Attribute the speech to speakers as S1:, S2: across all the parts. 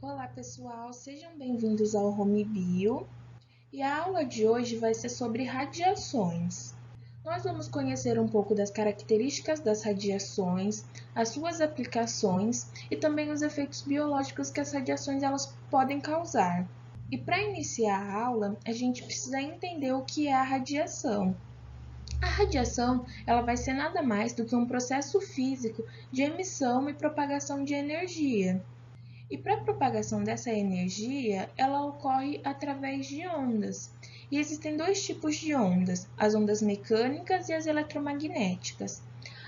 S1: Olá pessoal, sejam bem-vindos ao Home Bio e a aula de hoje vai ser sobre radiações. Nós vamos conhecer um pouco das características das radiações, as suas aplicações e também os efeitos biológicos que as radiações elas podem causar. E para iniciar a aula, a gente precisa entender o que é a radiação. A radiação ela vai ser nada mais do que um processo físico de emissão e propagação de energia. E para a propagação dessa energia, ela ocorre através de ondas. E existem dois tipos de ondas, as ondas mecânicas e as eletromagnéticas.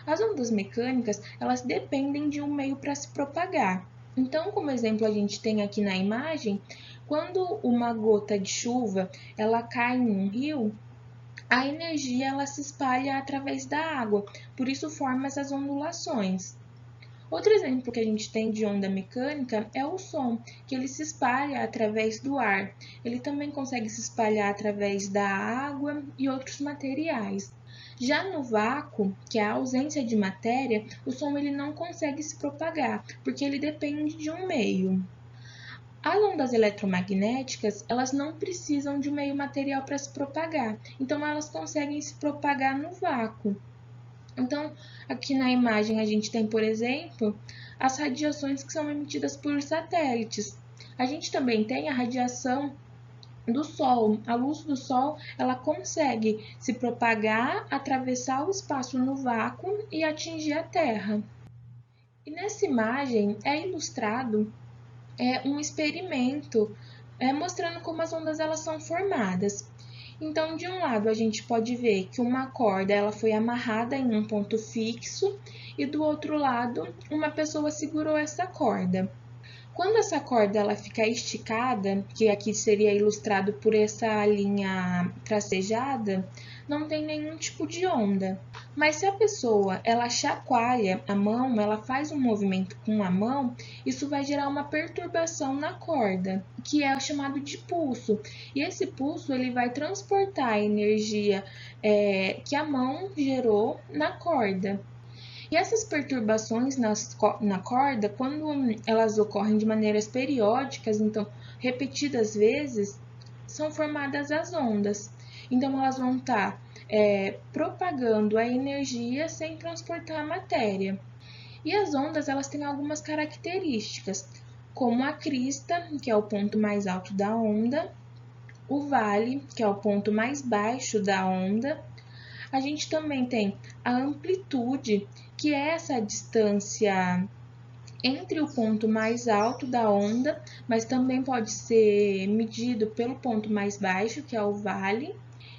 S1: As ondas mecânicas, elas dependem de um meio para se propagar. Então, como exemplo, a gente tem aqui na imagem, quando uma gota de chuva, ela cai em um rio, a energia ela se espalha através da água, por isso forma essas ondulações. Outro exemplo que a gente tem de onda mecânica é o som, que ele se espalha através do ar. Ele também consegue se espalhar através da água e outros materiais. Já no vácuo, que é a ausência de matéria, o som ele não consegue se propagar, porque ele depende de um meio. As ondas eletromagnéticas, elas não precisam de um meio material para se propagar, então elas conseguem se propagar no vácuo. Então, aqui na imagem a gente tem, por exemplo, as radiações que são emitidas por satélites. A gente também tem a radiação do Sol. A luz do Sol, ela consegue se propagar, atravessar o espaço no vácuo e atingir a Terra. E nessa imagem é ilustrado um experimento mostrando como as ondas elas são formadas. Então, de um lado, a gente pode ver que uma corda ela foi amarrada em um ponto fixo e do outro lado, uma pessoa segurou essa corda. Quando essa corda ela fica esticada, que aqui seria ilustrado por essa linha tracejada, não tem nenhum tipo de onda. Mas se a pessoa ela chacoalha a mão, ela faz um movimento com a mão, isso vai gerar uma perturbação na corda, que é chamado de pulso. E esse pulso ele vai transportar a energia que a mão gerou na corda. E essas perturbações na corda, quando elas ocorrem de maneiras periódicas, então repetidas vezes, são formadas as ondas. Então, elas vão estar propagando a energia sem transportar a matéria. E as ondas, elas têm algumas características, como a crista, que é o ponto mais alto da onda, o vale, que é o ponto mais baixo da onda. A gente também tem a amplitude, que é essa distância entre o ponto mais alto da onda, mas também pode ser medido pelo ponto mais baixo, que é o vale.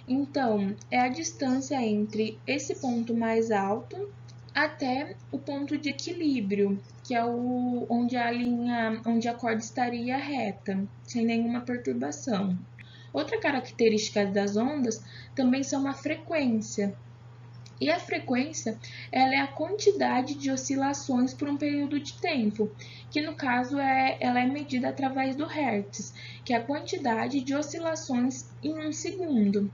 S1: Então, é a distância entre esse ponto mais alto até o ponto de equilíbrio, que é onde a corda estaria reta, sem nenhuma perturbação. Outra característica das ondas também são a frequência. E a frequência ela é a quantidade de oscilações por um período de tempo, que no caso ela é medida através do Hertz, que é a quantidade de oscilações em um segundo.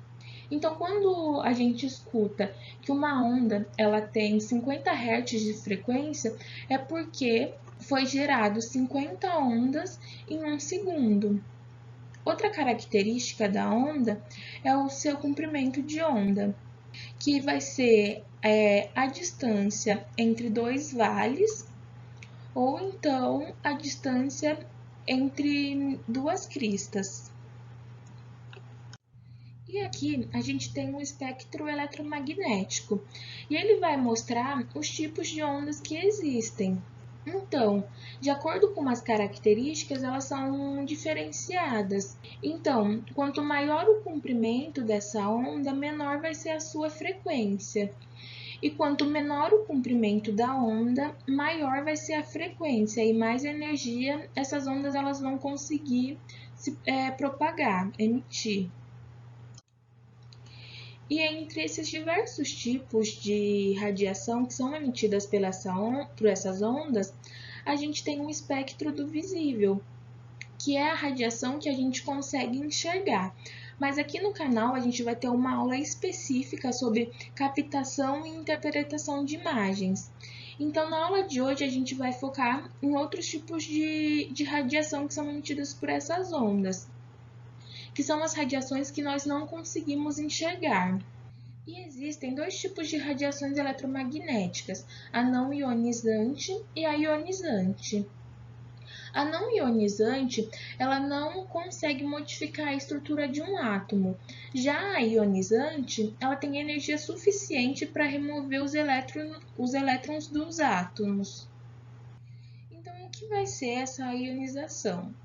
S1: Então, quando a gente escuta que uma onda ela tem 50 Hz de frequência, é porque foi gerado 50 ondas em um segundo. Outra característica da onda é o seu comprimento de onda, que vai ser a distância entre dois vales ou então a distância entre duas cristas. E aqui a gente tem um espectro eletromagnético e ele vai mostrar os tipos de ondas que existem. Então, de acordo com as características, elas são diferenciadas. Então, quanto maior o comprimento dessa onda, menor vai ser a sua frequência. E quanto menor o comprimento da onda, maior vai ser a frequência e mais energia essas ondas elas vão conseguir se propagar, emitir. E entre esses diversos tipos de radiação que são emitidas por essas ondas, a gente tem um espectro do visível, que é a radiação que a gente consegue enxergar. Mas aqui no canal a gente vai ter uma aula específica sobre captação e interpretação de imagens. Então, na aula de hoje, a gente vai focar em outros tipos de radiação que são emitidas por essas ondas, que são as radiações que nós não conseguimos enxergar. E existem dois tipos de radiações eletromagnéticas, a não ionizante e a ionizante. A não ionizante, ela não consegue modificar a estrutura de um átomo. Já a ionizante, ela tem energia suficiente para remover os elétrons dos átomos. Então, o que vai ser essa ionização?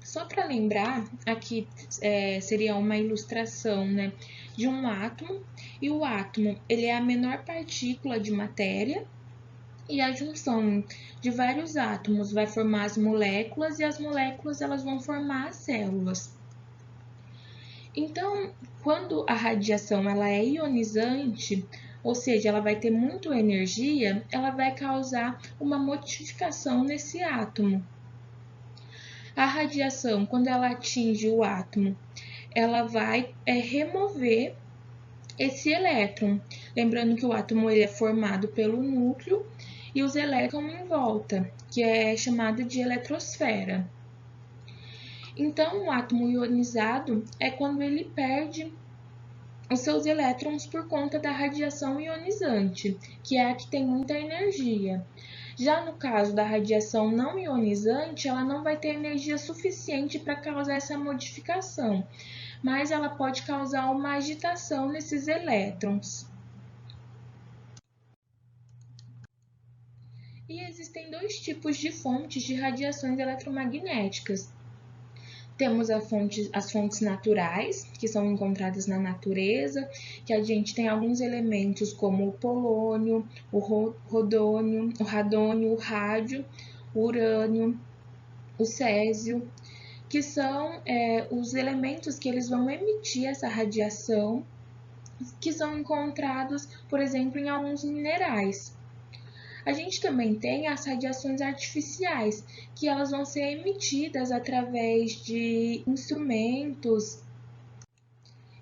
S1: Só para lembrar, aqui seria uma ilustração, né, de um átomo, e o átomo ele é a menor partícula de matéria, e a junção de vários átomos vai formar as moléculas, e as moléculas elas vão formar as células. Então, quando a radiação ela é ionizante, ou seja, ela vai ter muita energia, ela vai causar uma modificação nesse átomo. A radiação, quando ela atinge o átomo, ela vai remover esse elétron. Lembrando que o átomo ele é formado pelo núcleo e os elétrons em volta, que é chamado de eletrosfera. Então, o átomo ionizado é quando ele perde os seus elétrons por conta da radiação ionizante, que é a que tem muita energia. Já no caso da radiação não ionizante, ela não vai ter energia suficiente para causar essa modificação, mas ela pode causar uma agitação nesses elétrons. E existem dois tipos de fontes de radiações eletromagnéticas. Temos as fontes naturais, que são encontradas na natureza, que a gente tem alguns elementos como o polônio, o radônio, o rádio, o urânio, o césio, que são os elementos que eles vão emitir essa radiação, que são encontrados, por exemplo, em alguns minerais. A gente também tem as radiações artificiais, que elas vão ser emitidas através de instrumentos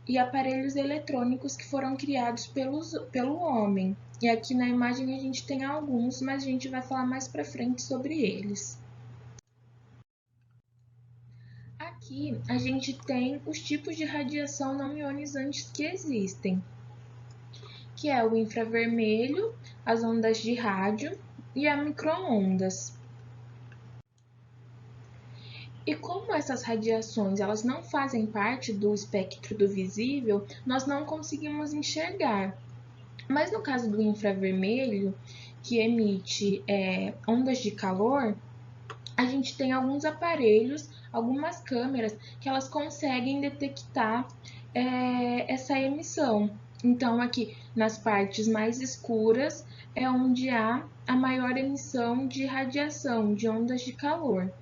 S1: e aparelhos eletrônicos que foram criados pelo homem. E aqui na imagem a gente tem alguns, mas a gente vai falar mais para frente sobre eles. Aqui a gente tem os tipos de radiação não ionizantes que existem, que é o infravermelho, as ondas de rádio e as microondas. E como essas radiações elas não fazem parte do espectro do visível, nós não conseguimos enxergar. Mas no caso do infravermelho, que emite ondas de calor, a gente tem alguns aparelhos, algumas câmeras, que elas conseguem detectar essa emissão. Então, aqui nas partes mais escuras é onde há a maior emissão de radiação, de ondas de calor.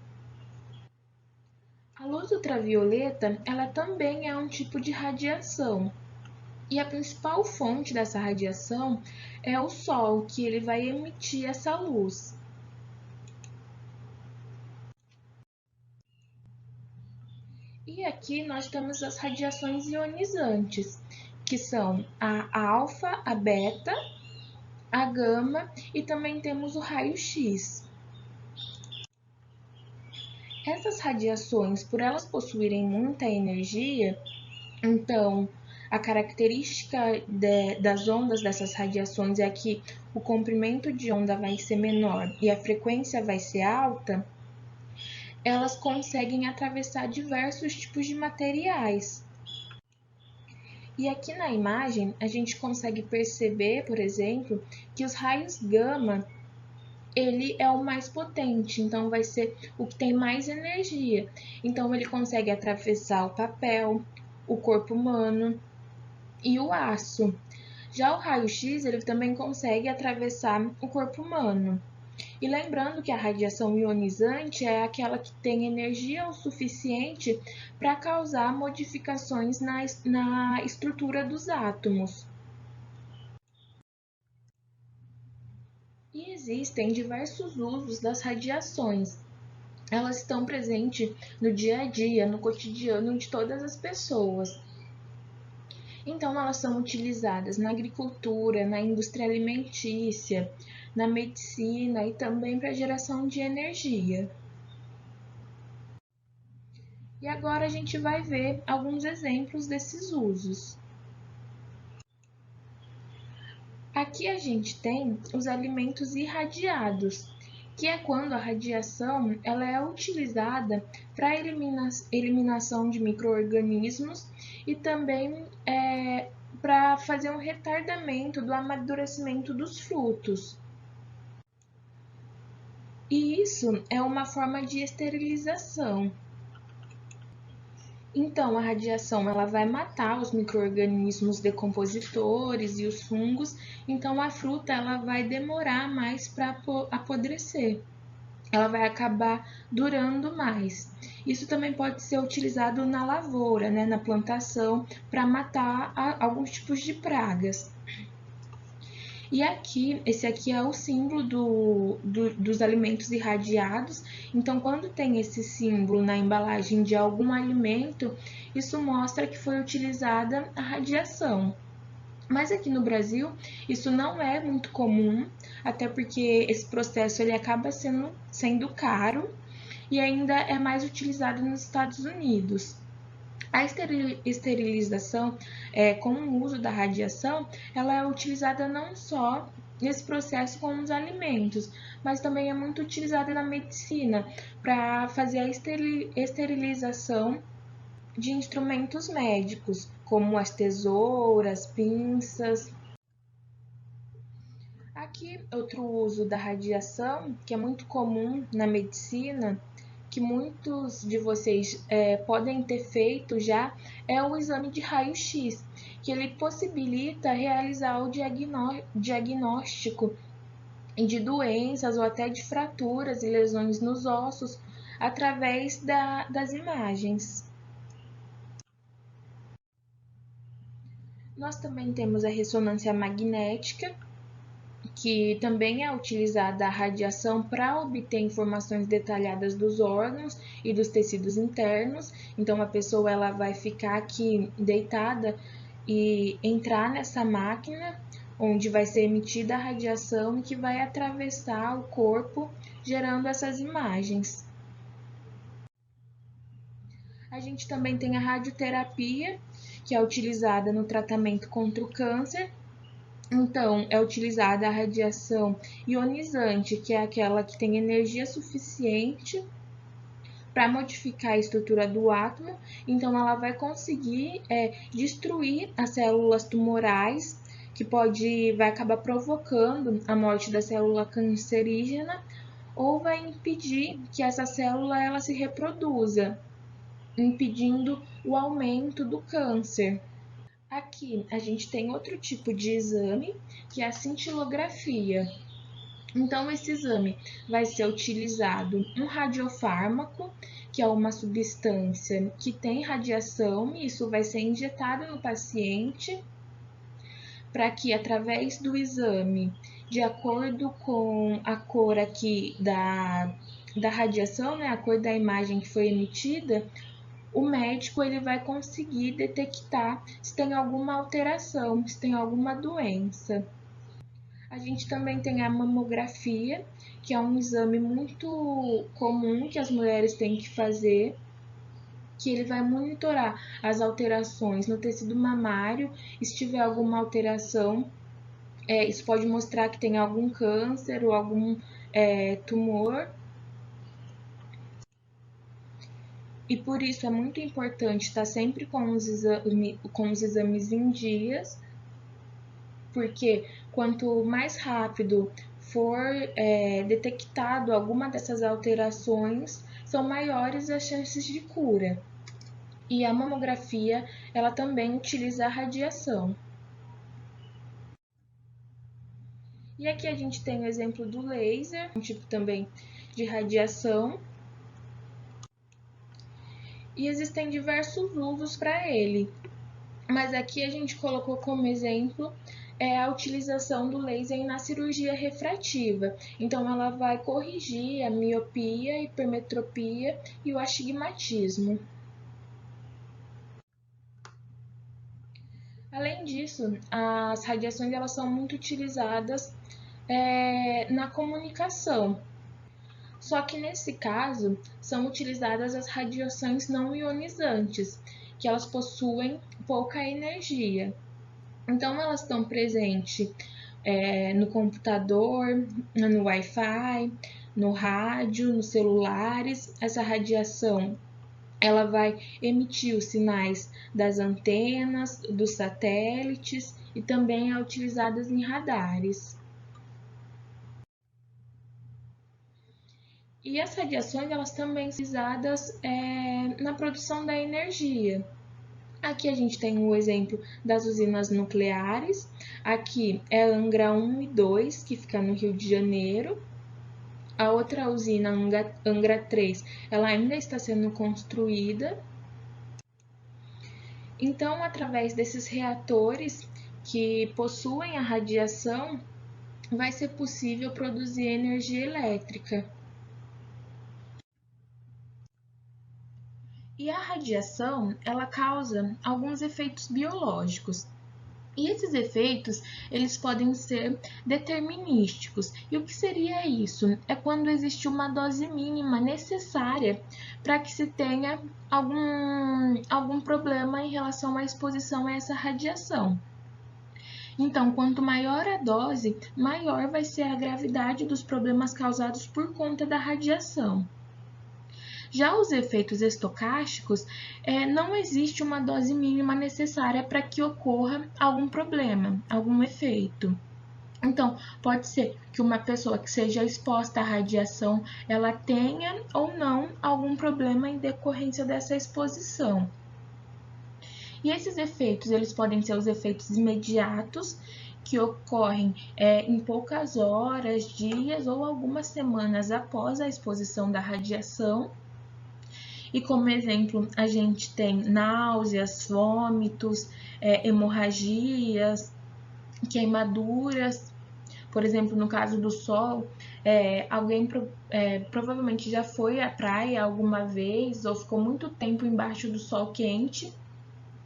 S1: A luz ultravioleta, ela também é um tipo de radiação. E a principal fonte dessa radiação é o Sol, que ele vai emitir essa luz. E aqui nós temos as radiações ionizantes, que são a alfa, a beta, a gama e também temos o raio-x. Essas radiações, por elas possuírem muita energia, então a característica das ondas dessas radiações é que o comprimento de onda vai ser menor e a frequência vai ser alta. Elas conseguem atravessar diversos tipos de materiais. E aqui na imagem, a gente consegue perceber, por exemplo, que os raios gama, ele é o mais potente, então vai ser o que tem mais energia. Então, ele consegue atravessar o papel, o corpo humano e o aço. Já o raio-x, ele também consegue atravessar o corpo humano. E lembrando que a radiação ionizante é aquela que tem energia o suficiente para causar modificações na estrutura dos átomos. E existem diversos usos das radiações. elas estão presentes no dia a dia, no cotidiano de todas as pessoas. Então, elas são utilizadas na agricultura, na indústria alimentícia, na medicina e também para a geração de energia. E agora a gente vai ver alguns exemplos desses usos. Aqui a gente tem os alimentos irradiados, que é quando a radiação ela é utilizada para eliminação de micro-organismos e também para fazer um retardamento do amadurecimento dos frutos. E isso é uma forma de esterilização. Então, a radiação ela vai matar os micro-organismos decompositores e os fungos, então a fruta ela vai demorar mais para apodrecer. Ela vai acabar durando mais. Isso também pode ser utilizado na lavoura, né, na plantação, para matar alguns tipos de pragas. E aqui, esse aqui é o símbolo dos alimentos irradiados. Então, quando tem esse símbolo na embalagem de algum alimento, isso mostra que foi utilizada a radiação. Mas aqui no Brasil, isso não é muito comum, até porque esse processo ele acaba sendo caro e ainda é mais utilizado nos Estados Unidos. A esterilização, com o uso da radiação, ela é utilizada não só nesse processo com os alimentos, mas também é muito utilizada na medicina para fazer a esterilização de instrumentos médicos, como as tesouras, pinças. Aqui, outro uso da radiação, que é muito comum na medicina, que muitos de vocês podem ter feito já, é o exame de raio-x, que ele possibilita realizar o diagnóstico de doenças ou até de fraturas e lesões nos ossos através das imagens. Nós também temos a ressonância magnética, que também é utilizada a radiação para obter informações detalhadas dos órgãos e dos tecidos internos. Então, a pessoa ela vai ficar aqui deitada e entrar nessa máquina, onde vai ser emitida a radiação que vai atravessar o corpo, gerando essas imagens. A gente também tem a radioterapia, que é utilizada no tratamento contra o câncer. Então, é utilizada a radiação ionizante, que é aquela que tem energia suficiente para modificar a estrutura do átomo. Então, ela vai conseguir destruir as células tumorais, que vai acabar provocando a morte da célula cancerígena, ou vai impedir que essa célula ela se reproduza, impedindo o aumento do câncer. Aqui a gente tem outro tipo de exame, que é a cintilografia. Então, esse exame vai ser utilizado um radiofármaco, que é uma substância que tem radiação, e isso vai ser injetado no paciente, para que através do exame, de acordo com a cor aqui da radiação, né, a cor da imagem que foi emitida, o médico ele vai conseguir detectar se tem alguma alteração, se tem alguma doença. A gente também tem a mamografia, que é um exame muito comum que as mulheres têm que fazer, que ele vai monitorar as alterações no tecido mamário, e se tiver alguma alteração, isso pode mostrar que tem algum câncer ou algum tumor. E por isso é muito importante estar sempre com os exames em dias, porque quanto mais rápido for detectado alguma dessas alterações, são maiores as chances de cura. E a mamografia, ela também utiliza a radiação. E aqui a gente tem o exemplo do laser, um tipo também de radiação. E existem diversos usos para ele, mas aqui a gente colocou como exemplo é a utilização do laser na cirurgia refrativa. Então, ela vai corrigir a miopia, a hipermetropia e o astigmatismo. Além disso, as radiações elas são muito utilizadas na comunicação. Só que nesse caso, são utilizadas as radiações não ionizantes, que elas possuem pouca energia. Então, elas estão presentes no computador, no Wi-Fi, no rádio, nos celulares. Essa radiação ela vai emitir os sinais das antenas, dos satélites e também é utilizada em radares. E as radiações elas também são utilizadas na produção da energia. Aqui a gente tem o exemplo das usinas nucleares. Aqui é Angra 1 e 2, que fica no Rio de Janeiro. A outra usina, Angra 3, ela ainda está sendo construída. Então, através desses reatores que possuem a radiação, vai ser possível produzir energia elétrica. E a radiação, ela causa alguns efeitos biológicos. E esses efeitos, eles podem ser determinísticos. E o que seria isso? É quando existe uma dose mínima necessária para que se tenha algum problema em relação à exposição a essa radiação. Então, quanto maior a dose, maior vai ser a gravidade dos problemas causados por conta da radiação. Já os efeitos estocásticos, não existe uma dose mínima necessária para que ocorra algum problema, algum efeito. Então, pode ser que uma pessoa que seja exposta à radiação, ela tenha ou não algum problema em decorrência dessa exposição. E esses efeitos, eles podem ser os efeitos imediatos, que ocorrem em poucas horas, dias ou algumas semanas após a exposição da radiação. E como exemplo, a gente tem náuseas, vômitos, hemorragias, queimaduras. Por exemplo, no caso do sol, alguém provavelmente já foi à praia alguma vez ou ficou muito tempo embaixo do sol quente.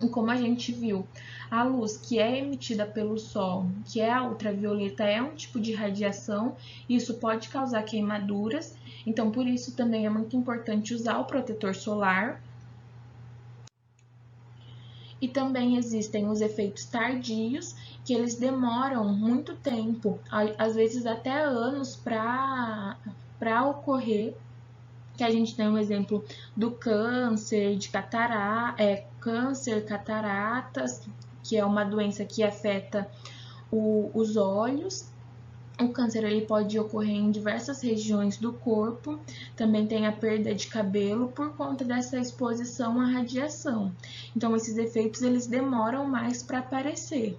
S1: E como a gente viu, a luz que é emitida pelo sol, que é a ultravioleta, é um tipo de radiação, e isso pode causar queimaduras. Então, por isso também é muito importante usar o protetor solar. E também existem os efeitos tardios, que eles demoram muito tempo, às vezes até anos, para ocorrer. Que a gente tem um exemplo do câncer, câncer, cataratas, que é uma doença que afeta os olhos. O câncer ele pode ocorrer em diversas regiões do corpo, também tem a perda de cabelo por conta dessa exposição à radiação. Então, esses efeitos eles demoram mais para aparecer.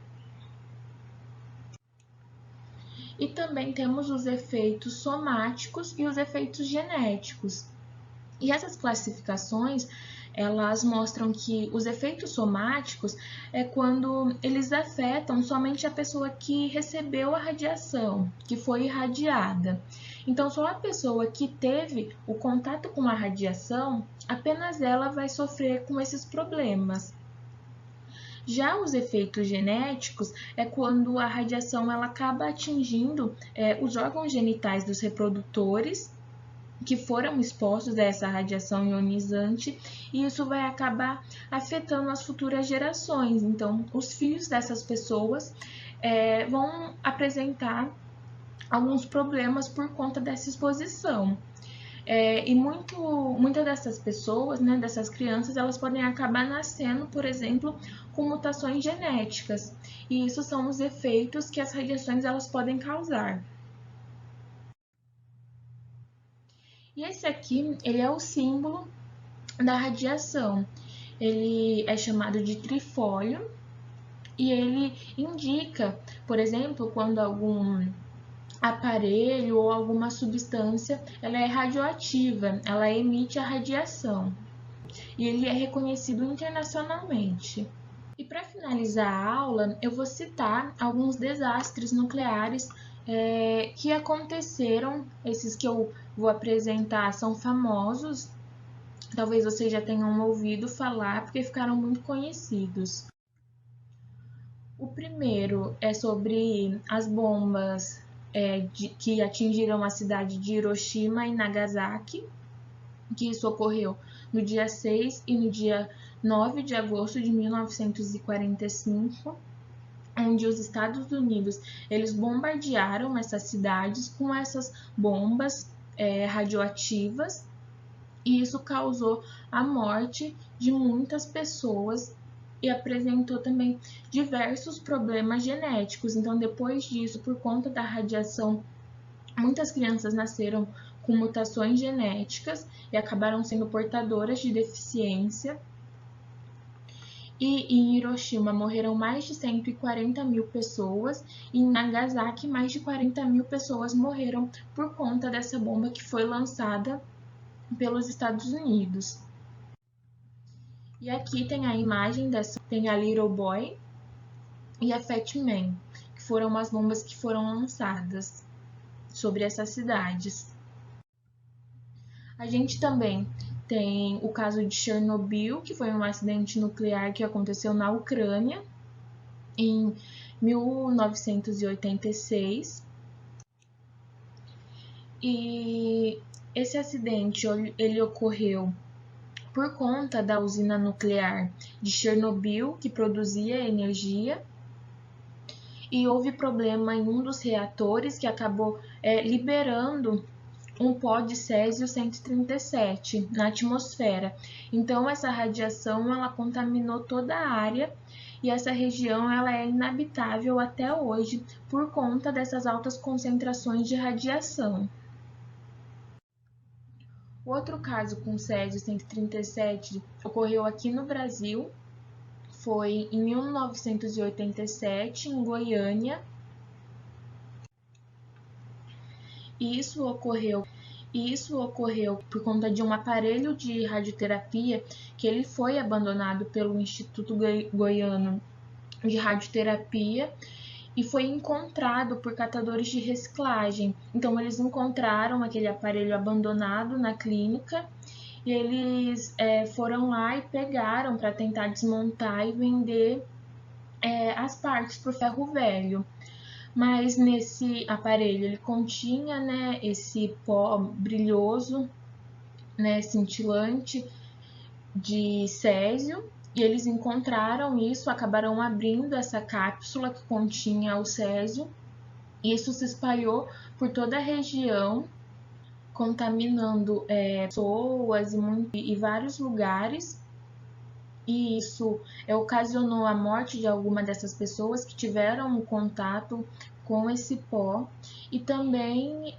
S1: E também temos os efeitos somáticos e os efeitos genéticos. E essas classificações, elas mostram que os efeitos somáticos é quando eles afetam somente a pessoa que recebeu a radiação, que foi irradiada. Então, só a pessoa que teve o contato com a radiação, apenas ela vai sofrer com esses problemas. Já os efeitos genéticos é quando a radiação ela acaba atingindo os órgãos genitais dos reprodutores que foram expostos a essa radiação ionizante, e isso vai acabar afetando as futuras gerações. Então, os filhos dessas pessoas vão apresentar alguns problemas por conta dessa exposição. E muitas dessas pessoas, né, dessas crianças, elas podem acabar nascendo, por exemplo, com mutações genéticas. E isso são os efeitos que as radiações elas podem causar. E esse aqui, ele é o símbolo da radiação. Ele é chamado de trifólio e ele indica, por exemplo, quando algum aparelho ou alguma substância ela é radioativa, ela emite a radiação. E ele é reconhecido internacionalmente. E para finalizar a aula, eu vou citar alguns desastres nucleares que aconteceram. Esses que eu vou apresentar são famosos, talvez vocês já tenham ouvido falar, porque ficaram muito conhecidos. O primeiro é sobre as bombas que atingiram a cidade de Hiroshima e Nagasaki, que isso ocorreu no dia 6 e no dia 9 de agosto de 1945, onde os Estados Unidos eles bombardearam essas cidades com essas bombas radioativas, e isso causou a morte de muitas pessoas e apresentou também diversos problemas genéticos. Então, depois disso, por conta da radiação, muitas crianças nasceram com mutações genéticas e acabaram sendo portadoras de deficiência. E em Hiroshima morreram mais de 140 mil pessoas, e em Nagasaki mais de 40 mil pessoas morreram por conta dessa bomba que foi lançada pelos Estados Unidos. E aqui tem a imagem tem a Little Boy e a Fat Man, que foram as bombas que foram lançadas sobre essas cidades. A gente também tem o caso de Chernobyl, que foi um acidente nuclear que aconteceu na Ucrânia em 1986. E esse acidente ele ocorreu por conta da usina nuclear de Chernobyl, que produzia energia, e houve problema em um dos reatores que acabou liberando um pó de césio 137 na atmosfera. Então essa radiação ela contaminou toda a área, e essa região ela é inabitável até hoje por conta dessas altas concentrações de radiação. O outro caso com césio 137 ocorreu aqui no Brasil, foi em 1987, em Goiânia. E isso ocorreu por conta de um aparelho de radioterapia que ele foi abandonado pelo Instituto Goiano de Radioterapia e foi encontrado por catadores de reciclagem. Então, eles encontraram aquele aparelho abandonado na clínica e eles foram lá e pegaram para tentar desmontar e vender as partes para o ferro velho. Mas nesse aparelho ele continha esse pó brilhoso, cintilante de césio, e eles encontraram isso, acabaram abrindo essa cápsula que continha o césio, e isso se espalhou por toda a região, contaminando pessoas e vários lugares, e isso ocasionou a morte de alguma dessas pessoas que tiveram contato com esse pó, e também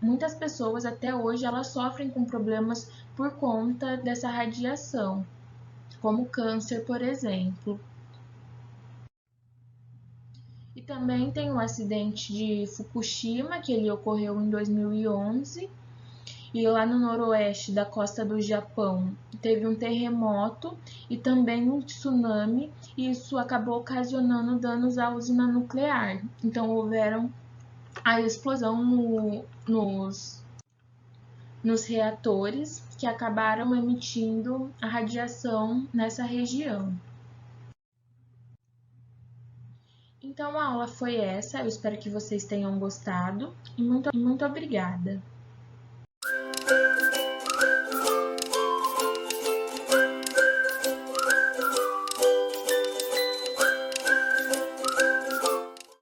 S1: muitas pessoas até hoje elas sofrem com problemas por conta dessa radiação, como câncer, por exemplo. E também tem o acidente de Fukushima, que ele ocorreu em 2011, e lá no noroeste da costa do Japão teve um terremoto e também um tsunami, e isso acabou ocasionando danos à usina nuclear. Então houveram a explosão nos reatores que acabaram emitindo a radiação nessa região. Então a aula foi essa, eu espero que vocês tenham gostado e muito obrigada.